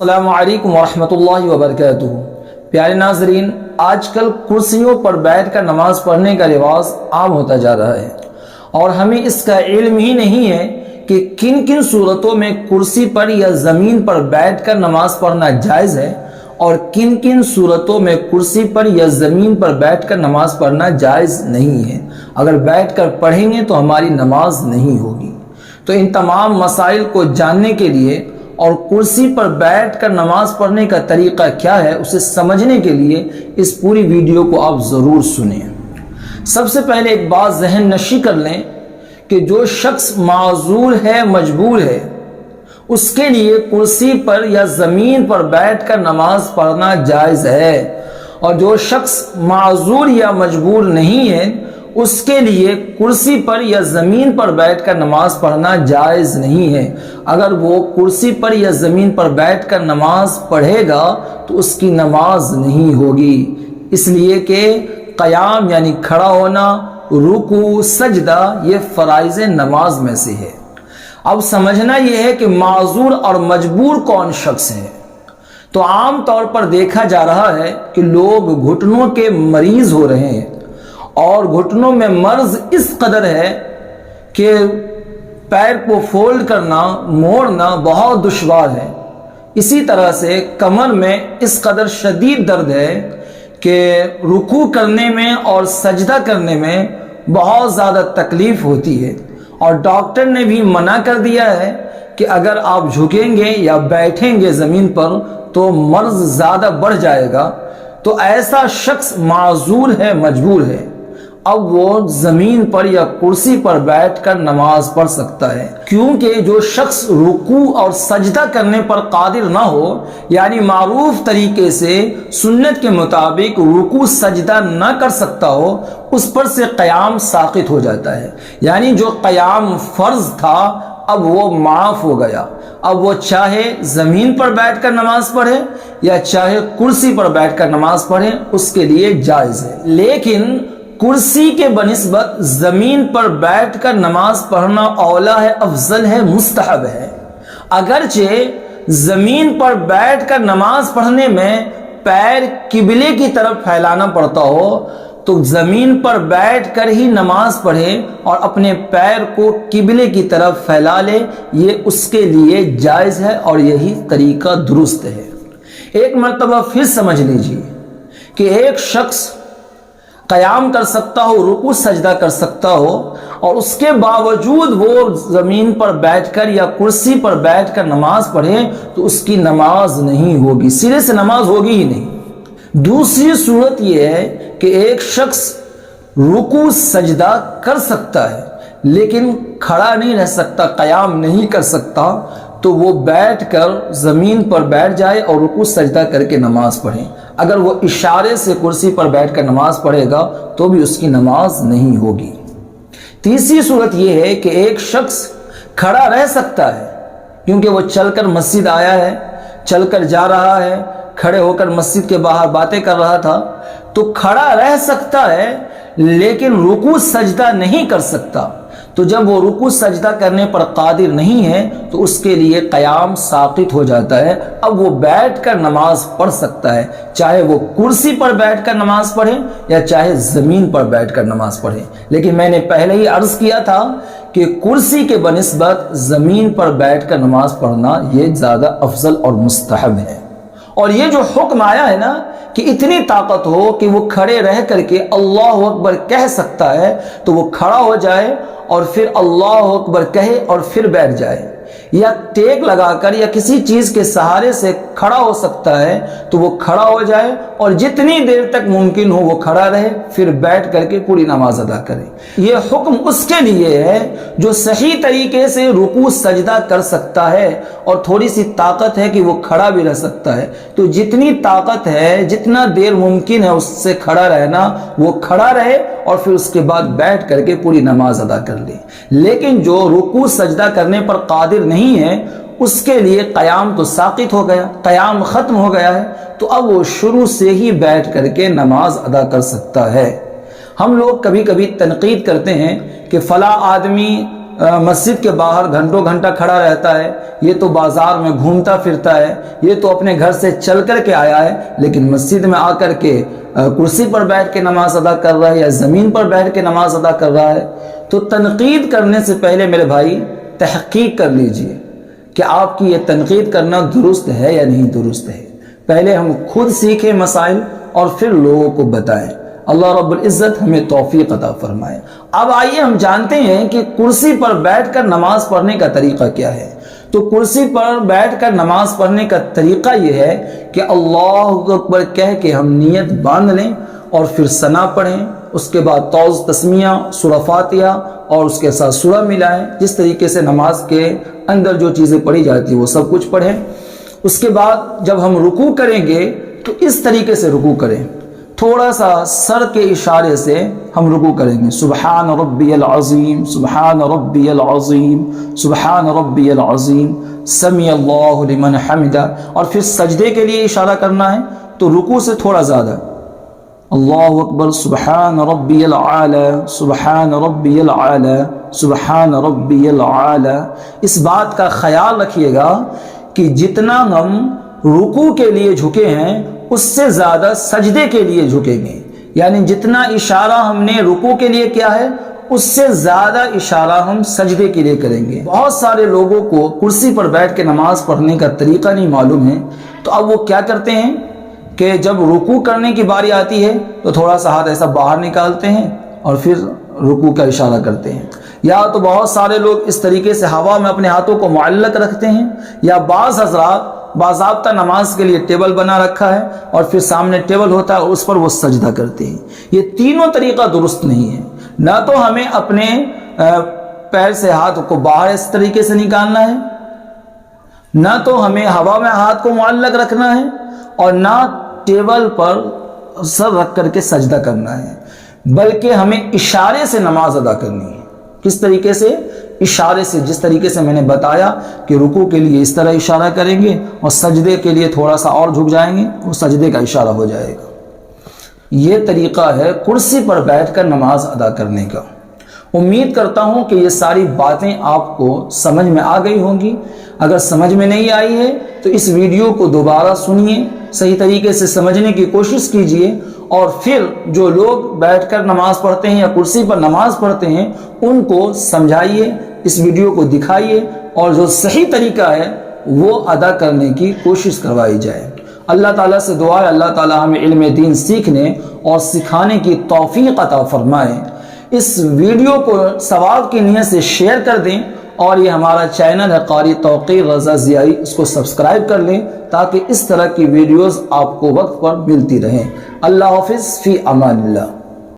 السلام علیکم ورحمۃ اللہ وبرکاتہ۔ پیارے ناظرین، آج کل کرسیوں پر بیٹھ کر نماز پڑھنے کا رواج عام ہوتا جا رہا ہے اور ہمیں اس کا علم ہی نہیں ہے کہ کن کن صورتوں میں کرسی پر یا زمین پر بیٹھ کر نماز پڑھنا جائز ہے اور کن کن صورتوں میں کرسی پر یا زمین پر بیٹھ کر نماز پڑھنا جائز نہیں ہے۔ اگر بیٹھ کر پڑھیں گے تو ہماری نماز نہیں ہوگی۔ تو ان تمام مسائل کو جاننے کے لیے اور کرسی پر بیٹھ کر نماز پڑھنے کا طریقہ کیا ہے اسے سمجھنے کے لیے اس پوری ویڈیو کو آپ ضرور سنیں۔ سب سے پہلے ایک بات ذہن نشی کر لیں کہ جو شخص معذور ہے، مجبور ہے، اس کے لیے کرسی پر یا زمین پر بیٹھ کر نماز پڑھنا جائز ہے، اور جو شخص معذور یا مجبور نہیں ہے اس کے لیے کرسی پر یا زمین پر بیٹھ کر نماز پڑھنا جائز نہیں ہے۔ اگر وہ کرسی پر یا زمین پر بیٹھ کر نماز پڑھے گا تو اس کی نماز نہیں ہوگی، اس لیے کہ قیام یعنی کھڑا ہونا، رکوع، سجدہ یہ فرائض نماز میں سے ہے۔ اب سمجھنا یہ ہے کہ معذور اور مجبور کون شخص ہے۔ تو عام طور پر دیکھا جا رہا ہے کہ لوگ گھٹنوں کے مریض ہو رہے ہیں اور گھٹنوں میں مرض اس قدر ہے کہ پیر کو فولڈ کرنا، موڑنا بہت دشوار ہے۔ اسی طرح سے کمر میں اس قدر شدید درد ہے کہ رکوع کرنے میں اور سجدہ کرنے میں بہت زیادہ تکلیف ہوتی ہے، اور ڈاکٹر نے بھی منع کر دیا ہے کہ اگر آپ جھکیں گے یا بیٹھیں گے زمین پر تو مرض زیادہ بڑھ جائے گا۔ تو ایسا شخص معذور ہے، مجبور ہے، اب وہ زمین پر یا کرسی پر بیٹھ کر نماز پڑھ سکتا ہے، کیونکہ جو شخص رکوع اور سجدہ کرنے پر قادر نہ ہو، یعنی معروف طریقے سے سنت کے مطابق رکوع سجدہ نہ کر سکتا ہو، اس پر سے قیام ساقط ہو جاتا ہے، یعنی جو قیام فرض تھا اب وہ معاف ہو گیا۔ اب وہ چاہے زمین پر بیٹھ کر نماز پڑھے یا چاہے کرسی پر بیٹھ کر نماز پڑھے، اس کے لیے جائز ہے۔ لیکن کرسی کے بنسبت زمین پر بیٹھ کر نماز پڑھنا اولا ہے، افضل ہے، مستحب ہے۔ اگرچہ زمین پر بیٹھ کر نماز پڑھنے میں پیر قبلے کی طرف پھیلانا پڑتا ہو تو زمین پر بیٹھ کر ہی نماز پڑھے اور اپنے پیر کو قبلے کی طرف پھیلا لے، یہ اس کے لیے جائز ہے اور یہی طریقہ درست ہے۔ ایک مرتبہ پھر سمجھ لیجیے کہ ایک شخص قیام کر سکتا ہو، رکوع سجدہ کر سکتا ہو، اور اس کے باوجود وہ زمین پر بیٹھ کر یا کرسی پر بیٹھ کر نماز پڑھے تو اس کی نماز نہیں ہوگی، سرے سے نماز ہوگی ہی نہیں۔ دوسری صورت یہ ہے کہ ایک شخص رکوع سجدہ کر سکتا ہے لیکن کھڑا نہیں رہ سکتا، قیام نہیں کر سکتا، تو وہ بیٹھ کر زمین پر بیٹھ جائے اور رکوع سجدہ کر کے نماز پڑھے۔ اگر وہ اشارے سے کرسی پر بیٹھ کر نماز پڑھے گا تو بھی اس کی نماز نہیں ہوگی۔ تیسری صورت یہ ہے کہ ایک شخص کھڑا رہ سکتا ہے، کیونکہ وہ چل کر مسجد آیا ہے، چل کر جا رہا ہے، کھڑے ہو کر مسجد کے باہر باتیں کر رہا تھا، تو کھڑا رہ سکتا ہے لیکن رکوع سجدہ نہیں کر سکتا۔ تو جب وہ رکوع سجدہ کرنے پر قادر نہیں ہے تو اس کے لیے قیام ساقط ہو جاتا ہے۔ اب وہ بیٹھ کر نماز پڑھ سکتا ہے، چاہے وہ کرسی پر بیٹھ کر نماز پڑھے یا چاہے زمین پر بیٹھ کر نماز پڑھے۔ لیکن میں نے پہلے ہی عرض کیا تھا کہ کرسی کے بنسبت زمین پر بیٹھ کر نماز پڑھنا یہ زیادہ افضل اور مستحب ہے۔ اور یہ جو حکم آیا ہے نا کہ اتنی طاقت ہو کہ وہ کھڑے رہ کر کے اللہ اکبر کہہ سکتا ہے تو وہ کھڑا ہو جائے اور پھر اللہ اکبر کہے اور پھر بیٹھ جائے، یا ٹیک لگا کر یا کسی چیز کے سہارے سے کھڑا ہو سکتا ہے تو وہ کھڑا ہو جائے اور جتنی دیر تک ممکن ہو وہ کھڑا رہے، پھر بیٹھ کر کے پوری نماز ادا کرے۔ یہ حکم اس کے لیے ہے جو صحیح طریقے سے رکوع سجدہ کر سکتا ہے اور تھوڑی سی طاقت ہے کہ وہ کھڑا بھی رہ سکتا ہے۔ تو جتنی طاقت ہے، جتنا دیر ممکن ہے اس سے کھڑا رہنا، وہ کھڑا رہے اور پھر اس کے بعد بیٹھ کر کے پوری نماز ادا کر لے۔ لیکن جو رکوع سجدہ کرنے پر قادر نہیں ہے اس کے لیے قیام تو ساقط ہو گیا، قیام ختم ہو گیا ہے، تو اب وہ شروع سے ہی بیٹھ کر کے نماز ادا کر سکتا ہے۔ ہم لوگ کبھی کبھی تنقید کرتے ہیں کہ فلاں آدمی مسجد کے باہر گھنٹوں گھنٹہ کھڑا رہتا ہے، یہ تو بازار میں گھومتا پھرتا ہے، یہ تو اپنے گھر سے چل کر کے آیا ہے، لیکن مسجد میں آ کر کے کرسی پر بیٹھ کے نماز ادا کر رہا ہے یا زمین پر بیٹھ کے نماز ادا کر رہا ہے، تو تنقید کرنے سے پہلے میرے بھائی تحقیق کر لیجئے کہ آپ کی یہ تنقید کرنا درست ہے یا نہیں درست ہے۔ پہلے ہم خود سیکھیں مسائل اور پھر لوگوں کو بتائیں۔ اللہ رب العزت ہمیں توفیق عطا فرمائے۔ اب آئیے ہم جانتے ہیں کہ کرسی پر بیٹھ کر نماز پڑھنے کا طریقہ کیا ہے۔ تو کرسی پر بیٹھ کر نماز پڑھنے کا طریقہ یہ ہے کہ اللہ اکبر کہہ کے ہم نیت باندھ لیں اور پھر ثنا پڑھیں، اس کے بعد توز تسمیہ، سورہ فاتحہ اور اس کے ساتھ سورہ ملائیں، جس طریقے سے نماز کے اندر جو چیزیں پڑھی جاتی ہیں وہ سب کچھ پڑھیں۔ اس کے بعد جب ہم رکوع کریں گے تو اس طریقے سے رکوع کریں، تھوڑا سا سر کے اشارے سے ہم رکوع کریں گے، سبحان ربی العظیم، سبحان ربی العظیم، سبحان ربی العظیم، سمیع اللہ لمن حمدہ، اور پھر سجدے کے لیے اشارہ کرنا ہے تو رکوع سے تھوڑا زیادہ، اللہ اکبر، سبحان ربی العالی، سبحان ربی العالی، سبحان ربی العالی۔ اس بات کا خیال رکھیے گا کہ جتنا ہم رکوع کے لیے جھکے ہیں اس سے زیادہ سجدے کے لیے جھکیں گے، یعنی جتنا اشارہ ہم نے رکوع کے لیے کیا ہے اس سے زیادہ اشارہ ہم سجدے کے لیے کریں گے۔ بہت سارے لوگوں کو کرسی پر بیٹھ کے نماز پڑھنے کا طریقہ نہیں معلوم ہے، تو اب وہ کیا کرتے ہیں کہ جب رکوع کرنے کی باری آتی ہے تو تھوڑا سا ہاتھ ایسا باہر نکالتے ہیں اور پھر رکوع کا اشارہ کرتے ہیں، یا تو بہت سارے لوگ اس طریقے سے ہوا میں اپنے ہاتھوں کو معلق رکھتے ہیں، یا بعض حضرات باضابطہ نماز کے لیے ٹیبل بنا رکھا ہے اور پھر سامنے ٹیبل ہوتا ہے اور اس پر وہ سجدہ کرتے ہیں۔ یہ تینوں طریقہ درست نہیں ہے۔ نہ تو ہمیں اپنے پیر سے ہاتھ کو باہر اس طریقے سے نکالنا ہے، نہ تو ہمیں ہوا میں ہاتھ کو معلق رکھنا ہے، اور نہ ٹیبل پر سر رکھ کر کے سجدہ کرنا ہے، بلکہ ہمیں اشارے سے نماز ادا کرنی ہے۔ کس طریقے سے؟ اشارے سے، جس طریقے سے میں نے بتایا کہ رکوع کے لیے اس طرح اشارہ کریں گے اور سجدے کے لیے تھوڑا سا اور جھک جائیں گے، وہ سجدے کا اشارہ ہو جائے گا۔ یہ طریقہ ہے کرسی پر بیٹھ کر نماز ادا کرنے کا۔ امید کرتا ہوں کہ یہ ساری باتیں آپ کو سمجھ میں آ گئی ہوں گی۔ اگر سمجھ میں نہیں آئی ہے تو اس ویڈیو کو دوبارہ سنیے، صحیح طریقے سے سمجھنے کی کوشش کیجئے، اور پھر جو لوگ بیٹھ کر نماز پڑھتے ہیں یا کرسی پر نماز پڑھتے ہیں ان کو سمجھائیے، اس ویڈیو کو دکھائیے، اور جو صحیح طریقہ ہے وہ ادا کرنے کی کوشش کروائی جائے۔ اللہ تعالیٰ سے دعا ہے اللہ تعالیٰ ہمیں علم دین سیکھنے اور سکھانے کی توفیق عطا فرمائے۔ اس ویڈیو کو ثواب کی نیت سے شیئر کر دیں، اور یہ ہمارا چینل ہے قاری توقیر رضا ضیائی، اس کو سبسکرائب کر لیں تاکہ اس طرح کی ویڈیوز آپ کو وقت پر ملتی رہیں۔ اللہ حافظ، فی امان اللہ۔